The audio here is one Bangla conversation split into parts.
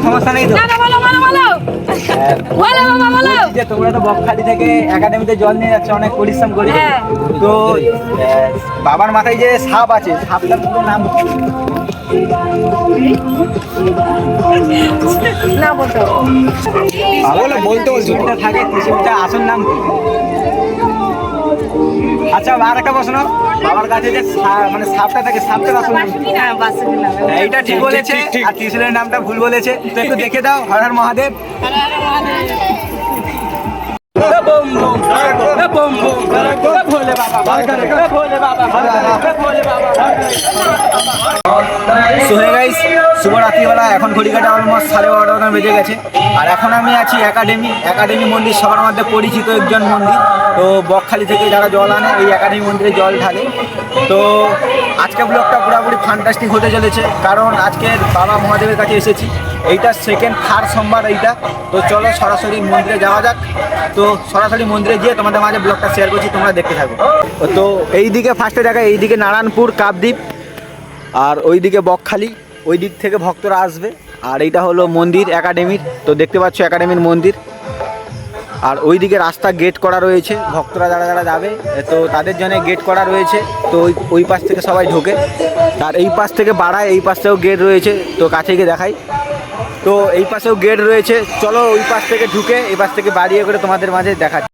সমস্যা নেই তো? যে তোমরা তো বকখালি থেকে একাডেমিতে জল নিয়ে যাচ্ছে অনেক পরিশ্রম করে, তো বাবার মাথায় যে সাপ আছে, সাপটার পুরো নাম বলতে বলছো থাকে, ত্রিশুলটা আসল নাম কি? আচ্ছা, আর একটা প্রশ্ন, বাবার কাছে যে মানে সাপটা থাকে, সাপটার আসল নাম কি? এইটা ঠিক বলেছে, আর ত্রিশুলের নামটা ভুল বলেছে। তো একটু দেখে দাও। হর হর মহাদেব। শুভরাত্রিবেলা, এখন ঘড়িকাটা অলমোস্ট 12:30 বেজে গেছে। আর এখন আমি আছি একাডেমি মন্দির, সবার মধ্যে পরিচিত একজন মন্দির। তো বকখালি থেকে যারা জল আনে এই একাডেমি মন্দিরে জল ঢালে। তো আজকে ব্লগটা পুরোপুরি ফ্যান্টাস্টিক হতে চলেছে, কারণ আজকে বাবা মহাদেবের কাছে এসেছি। এইটা সেকেন্ড থার্ড সোমবার এইটা। তো চলো সরাসরি মন্দিরে যাওয়া যাক। তো সরাসরি মন্দিরে গিয়ে তোমাদের মাঝে ব্লগটা শেয়ার করছি, তোমরা দেখতে থাকো। তো এইদিকে ফার্স্টে দেখা, এইদিকে নারায়ণপুর কাপদ্বীপ, আর ওইদিকে বকখালি, ওই দিক থেকে ভক্তরা আসবে। আর এইটা হলো মন্দির একাডেমির। তো দেখতে পাচ্ছ একাডেমির মন্দির। আর ওইদিকে রাস্তা গেট করা রয়েছে, ভক্তরা যারা যারা যাবে তো তাদের জন্য গেট করা রয়েছে। তো ওই পাশ থেকে সবাই ঢোকে, আর এই পাশ থেকে বাড়ায়, এই পাশ থেকেও গেট রয়েছে। তো কাছে গিয়ে দেখাই, তো এই পাশেও গেট রয়েছে। চলো ওই পাশ থেকে ঢুকে এই পাশ থেকে বাড়িয়ে করে তোমাদের মাঝে দেখাচ্ছি।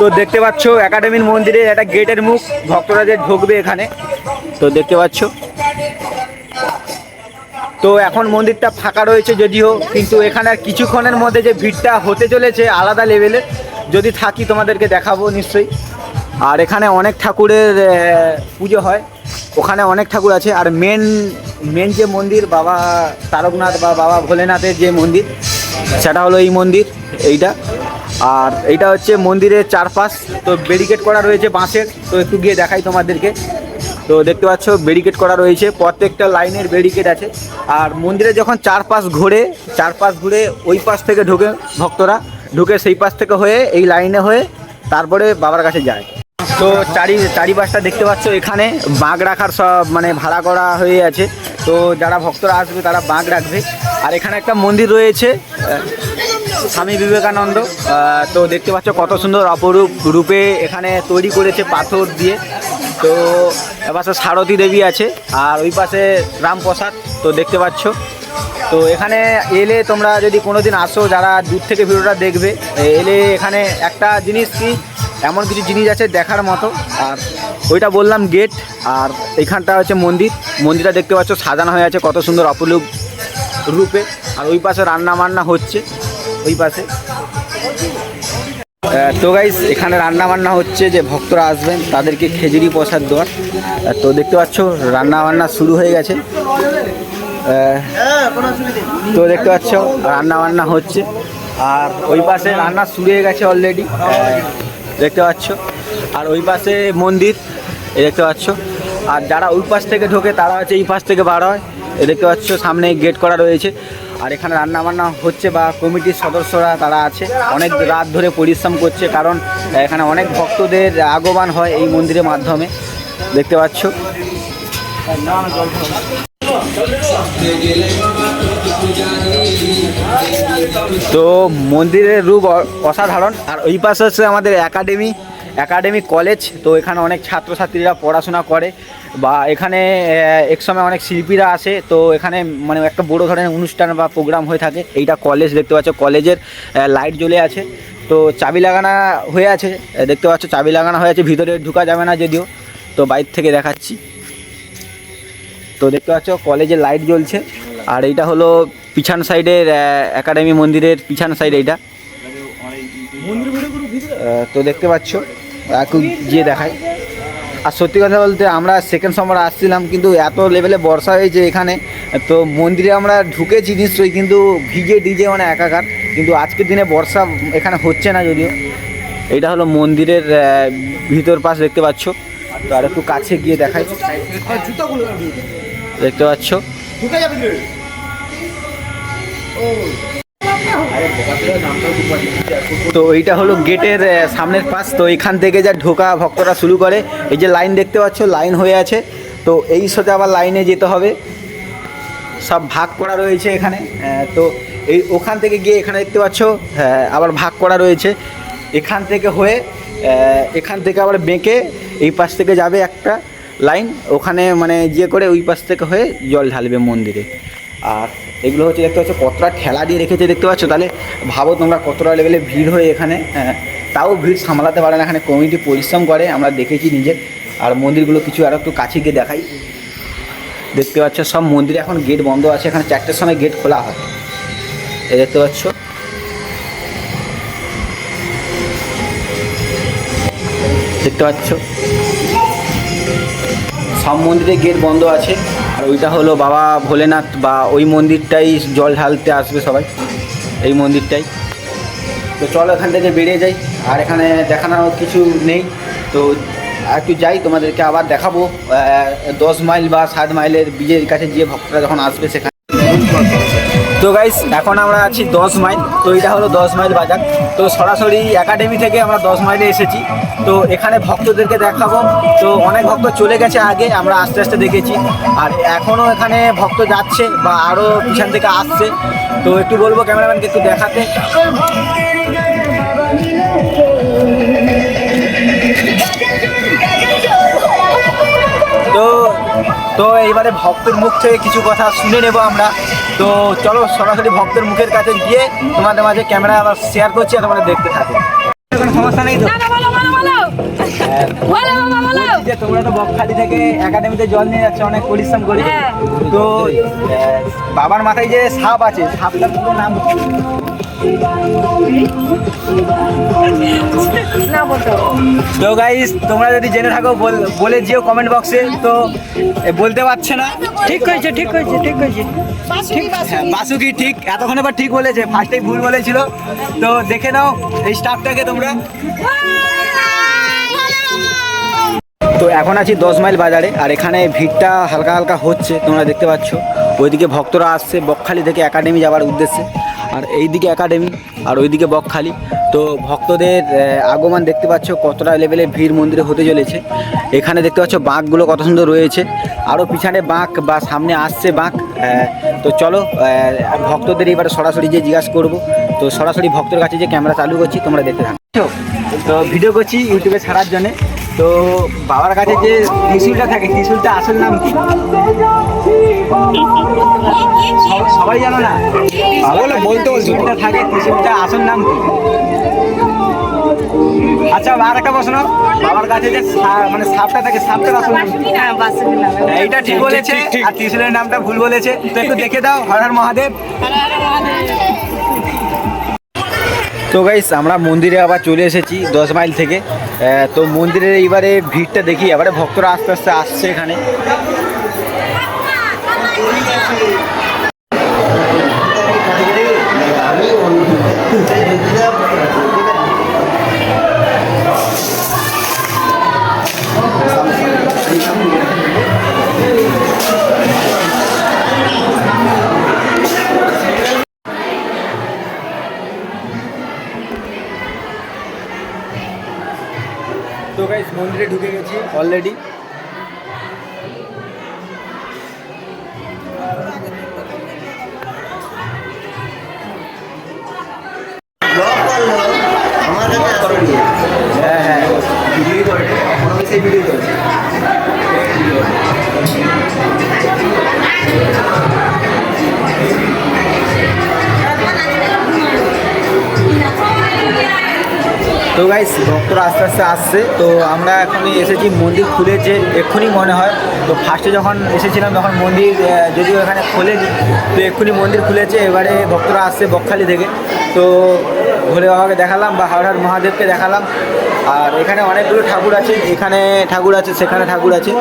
তো দেখতে পাচ্ছ একাডেমির মন্দিরে একটা গেটের মুখ, ভক্তরা যে ঢুকবে এখানে। তো দেখতে পাচ্ছ, তো এখন মন্দিরটা ফাঁকা রয়েছে যদিও, কিন্তু এখানে আর কিছুক্ষণের মধ্যে যে ভিড়টা হতে চলেছে আলাদা লেভেলের। যদি থাকি তোমাদেরকে দেখাবো নিশ্চয়ই। আর এখানে অনেক ঠাকুরের পুজো হয়, ওখানে অনেক ঠাকুর আছে। আর মেন যে মন্দির বাবা তারকনাথ বা বাবা ভোলেনাথের যে মন্দির, সেটা হলো এই মন্দির এইটা। আর এইটা হচ্ছে মন্দিরের চারপাশ। তো ব্যারিকেড করা রয়েছে বাঁশের। তো একটু গিয়ে দেখাই তোমাদেরকে। তো দেখতে পাচ্ছ ব্যারিকেড করা রয়েছে, প্রত্যেকটা লাইনের ব্যারিকেড আছে। আর মন্দিরে যখন চারপাশ ঘুরে ওই পাশ থেকে ঢোকে ভক্তরা, ঢুকে সেই পাশ থেকে হয়ে এই লাইনে হয়ে তারপরে বাবার কাছে যায়। তো চারিপাশটা দেখতে পাচ্ছ, এখানে বাঁক রাখার সব মানে ভাড়া করা হয়ে আছে। তো যারা ভক্তরা আসবে তারা বাঁক রাখবে। আর এখানে একটা মন্দির রয়েছে স্বামী বিবেকানন্দ। তো দেখতে পাচ্ছ কত সুন্দর অপরূপ রূপে এখানে তৈরি করেছে পাথর দিয়ে। তো এপাশে সারথী দেবী আছে, আর ওই পাশে রামপ্রসাদ। তো দেখতে পাচ্ছ, তো এখানে এলে তোমরা যদি কোনো দিন আসো, যারা দূর থেকে ভিডিওটা দেখবে, এলে এখানে একটা জিনিস কি, এমন কিছু জিনিস আছে দেখার মতো। আর ওইটা বললাম গেট, আর এইখানটা হচ্ছে মন্দিরটা দেখতে পাচ্ছ সাজানো হয়ে আছে কত সুন্দর অপরূপ রূপে। আর ওই পাশে রান্না বান্না হচ্ছে ওই পাশে। তো গাইস, এখানে রান্না বান্না হচ্ছে, যে ভক্তরা আসবেন তাদেরকে খেজুরি প্রসাদ দেওয়ার। তো দেখতে পাচ্ছ রান্না বান্না শুরু হয়ে গেছে। তো দেখতে পাচ্ছ রান্না বান্না হচ্ছে, আর ওই পাশে রান্না শুরু হয়ে গেছে অলরেডি, দেখতে পাচ্ছ। আর ওই পাশে মন্দির দেখতে পাচ্ছ। আর যারা ওই পাশ থেকে ঢোকে তারা হচ্ছে এই পাশ থেকে বার হয়, দেখতে পাচ্ছ সামনে গেট করা রয়েছে। আর এখানে রান্না বান্না হচ্ছে, বা কমিটির সদস্যরা তারা আছে, অনেক রাত ধরে পরিশ্রম করছে, কারণ এখানে অনেক ভক্তদের আগমন হয় এই মন্দিরের মাধ্যমে, দেখতে পাচ্ছ। তো মন্দিরের রূপ অসাধারণ। আর ওই পাশে হচ্ছে আমাদের একাডেমি কলেজ। তো এখানে অনেক ছাত্রছাত্রীরা পড়াশোনা করে, বা এখানে একসময় অনেক শিল্পীরা আসে। তো এখানে মানে একটা বড় ধরনের অনুষ্ঠান বা প্রোগ্রাম হয়ে থাকে। এইটা কলেজ, দেখতে পাচ্ছ কলেজের লাইট জ্বলে আছে। তো চাবি লাগানো হয়ে আছে, দেখতে পাচ্ছ চাবি লাগানো হয়ে আছে, ভিতরে ঢোকা যাবে না যদিও। তো বাইরে থেকে দেখাচ্ছি। তো দেখতে পাচ্ছ কলেজের লাইট জ্বলছে। আর এইটা হলো পিছন সাইডের একাডেমি মন্দিরের পিছন সাইড এইটা। তো দেখতে পাচ্ছ, একটু গিয়ে দেখাই। আর সত্যি কথা বলতে আমরা সেকেন্ড সোমবার আসছিলাম, কিন্তু এত লেভেলে বর্ষা হয়েছে এখানে। তো মন্দিরে আমরা ঢুকেছি নিশ্চয়ই, কিন্তু ভিজে ডিজে মানে একাকার। কিন্তু আজকের দিনে বর্ষা এখানে হচ্ছে না যদিও। এইটা হলো মন্দিরের ভিতর পাশ, দেখতে পাচ্ছ। তো আর একটু কাছে গিয়ে দেখাই, দেখতে পাচ্ছ। তো এইটা হলো গেটের সামনের পাশ। তো এইখান থেকে যা ঢোকা ভক্তরা শুরু করে, এই যে লাইন দেখতে পাচ্ছ, লাইন হয়ে আছে। তো এই সোজা আবার লাইনে যেতে হবে, সব ভাগ করা রয়েছে এখানে। তো এই ওখান থেকে গিয়ে এখানে দেখতে পাচ্ছ আবার ভাগ করা রয়েছে। এখান থেকে হয়ে এখান থেকে আবার বেঁকে এই পাশ থেকে যাবে একটা লাইন, ওখানে মানে যে করে ওই পাশ থেকে হয়ে জল ঢালবে মন্দিরে। আর এগুলো হচ্ছে দেখতে পাচ্ছ কতটা ঠেলা দিয়ে রেখেছে দেখতে পাচ্ছ, তাহলে ভাবো তোমরা কতটা লেভেলে ভিড় হয়ে এখানে। তাও ভিড় সামলাতে পারে না, এখানে কমিটি পরিশ্রম করে, আমরা দেখেছি নিজে। আর মন্দিরগুলো কিছু আরও একটু কাছে গিয়ে দেখাই। দেখতে পাচ্ছ সব মন্দিরে এখন গেট বন্ধ আছে, এখানে 4টের সময় গেট খোলা হয়। এই দেখতে পাচ্ছ, দেখতে পাচ্ছ সব মন্দিরে গেট বন্ধ আছে। আর ওইটা হলো বাবা ভোলেনাথ, বা ওই মন্দিরটাই জল ঢালতে আসবে সবাই, এই মন্দিরটাই। তো চলো এখান থেকে বেরিয়ে যাই, আর এখানে দেখানোর কিছু নেই। তো একটু যাই, তোমাদেরকে আবার দেখাবো 10 মাইল বা 7 মাইলের ব্রিজের কাছে যে ভক্তরা যখন আসবে সেখানে। তো গাইস এখন আমরা আছি 10 মাইল। তো এটা হলো 10 মাইল বাজার। তো সরাসরি একাডেমি থেকে আমরা 10 মাইলে এসেছি। তো এখানে ভক্তদেরকে দেখাবো। তো অনেক ভক্ত চলে গেছে আগে, আমরা আস্তে আস্তে দেখেছি। আর এখনও এখানে ভক্ত যাচ্ছে বা আরও পিছন থেকে আসছে। তো একটু বলবো ক্যামেরাম্যানকে একটু দেখাতে। তো এইবারে ভক্তের মুখ থেকে কিছু কথা শুনে নেব আমরা। তো চলো সরাসরি ভক্তের মুখের কাছে গিয়ে তোমাদের মাঝে ক্যামেরা আবার শেয়ার করছি, আর তোমরা দেখতে থাকো। কোনো সমস্যা নেই তো? যে তোমরা তো বকখালি থেকে একাডেমিতে জল নিয়ে যাচ্ছ অনেক পরিশ্রম করে। তো বাবার মাথায় যে সাপ আছে, সাপটার পুরো নাম তো গাইস তোমরা যদি জেনে থাকো বলে যেও কমেন্ট বক্সে। তো বলতে পারছে না। ঠিক হয়েছে, ঠিক হয়েছে, ঠিক হয়েছে। বাসুকি ঠিক, এতক্ষণ আবার ঠিক বলেছে, ফার্স্টেই ভুল বলেছিল। তো দেখে নাও এই স্টাফটাকে তোমরা। তো এখন আছি 10 মাইল বাজারে, আর এখানে ভিড়টা হালকা হালকা হচ্ছে, তোমরা দেখতে পাচ্ছ। ওইদিকে ভক্তরা আসছে বকখালি থেকে একাডেমি যাওয়ার উদ্দেশ্যে, আর এইদিকে একাডেমি আর ওইদিকে বকখালি। তো ভক্তদের আগমন দেখতে পাচ্ছ কতটা লেভেলে ভিড় মন্দিরে হতে চলেছে। এখানে দেখতে পাচ্ছ বাঁকগুলো কত সুন্দর রয়েছে, আরও পিছনে বাঁক বা সামনে আসছে বাঁক। তো চলো ভক্তদের এবারে সরাসরি যে জিজ্ঞাসা করবো। তো সরাসরি ভক্তের কাছে যে ক্যামেরা চালু করছি, তোমরা দেখতে থাকো। তো ভিডিও করছি ইউটিউবে ছাড়ার জন্যে। তো বাবার কাছে যে ত্রিশূলটা থাকে, ত্রিশূলটা আসল নাম কি সবাই জানো না? বলতে ত্রিশূলটা থাকে, ত্রিশূলটা আসল নাম কি? আচ্ছা আর একটা প্রশ্ন, বাবার কাছে যে মানে সাপটা থাকে, সাপটার আসল নাম কি? এইটা ঠিক বলেছে, আর ত্রিশূলের নামটা ভুল বলেছে। তো একটু দেখে দাও। হর হর মহাদেব। তো গাইস আমরা মন্দিরে আবার চলে এসেছি 10 মাইল থেকে। তো মন্দিরের এইবারে ভিড়টা দেখি, এবারে ভক্তরা আস্তে আস্তে আসছে এখানে। তো গাইস মন্দিরে ঢুকে গেছি অলরেডি। হ্যাঁ ভিডিও করে সেই ভিডিও করে। তো গাইস ভক্তরা আস্তে আস্তে আসছে। তো আমরা এখনই এসেছি, মন্দির খুলেছে এক্ষুনি মনে হয়। তো ফার্স্টে যখন এসেছিলাম তখন মন্দির যদিও এখানে খোলেনি, তো এক্ষুনি মন্দির খুলেছে। এবারে ভক্তরা আসছে বকখালি থেকে। তো ভোলে বাবাকে দেখালাম বা হর হর মহাদেবকে দেখালাম। আর এখানে অনেকগুলো ঠাকুর আছে, এখানে ঠাকুর আছে, সেখানে ঠাকুর আছে।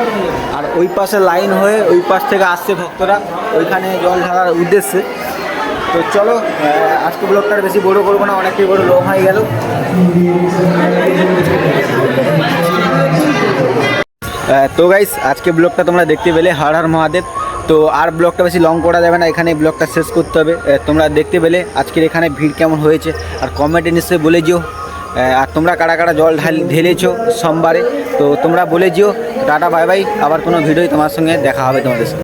আর ওই পাশে লাইন হয়ে ওই পাশ থেকে আসছে ভক্তরা ওইখানে জল ঢালার উদ্দেশ্যে। তো চলো আজকে ব্লগটা বেশি বড় করবো না, অনেকটাই বড় লং হয়ে গেল। তো গাইস আজকে ব্লগটা তোমরা দেখতে পেলে হর হর মহাদেব। তো আর ব্লগটা বেশি লং করা যাবে না, এখানে ব্লগটা শেষ করতে হবে। তোমরা দেখতে পেলে আজকের এখানে ভিড় কেমন হয়েছে, আর কমেন্টে নিশ্চয়ই বলে যেও। আর তোমরা কারা কারা জল ঢেলেছো সোমবারে, তো তোমরা বলে যেও। টাটা বাই বাই, আবার কোনো ভিডিওই তোমার সঙ্গে দেখা হবে তোমাদের সাথে।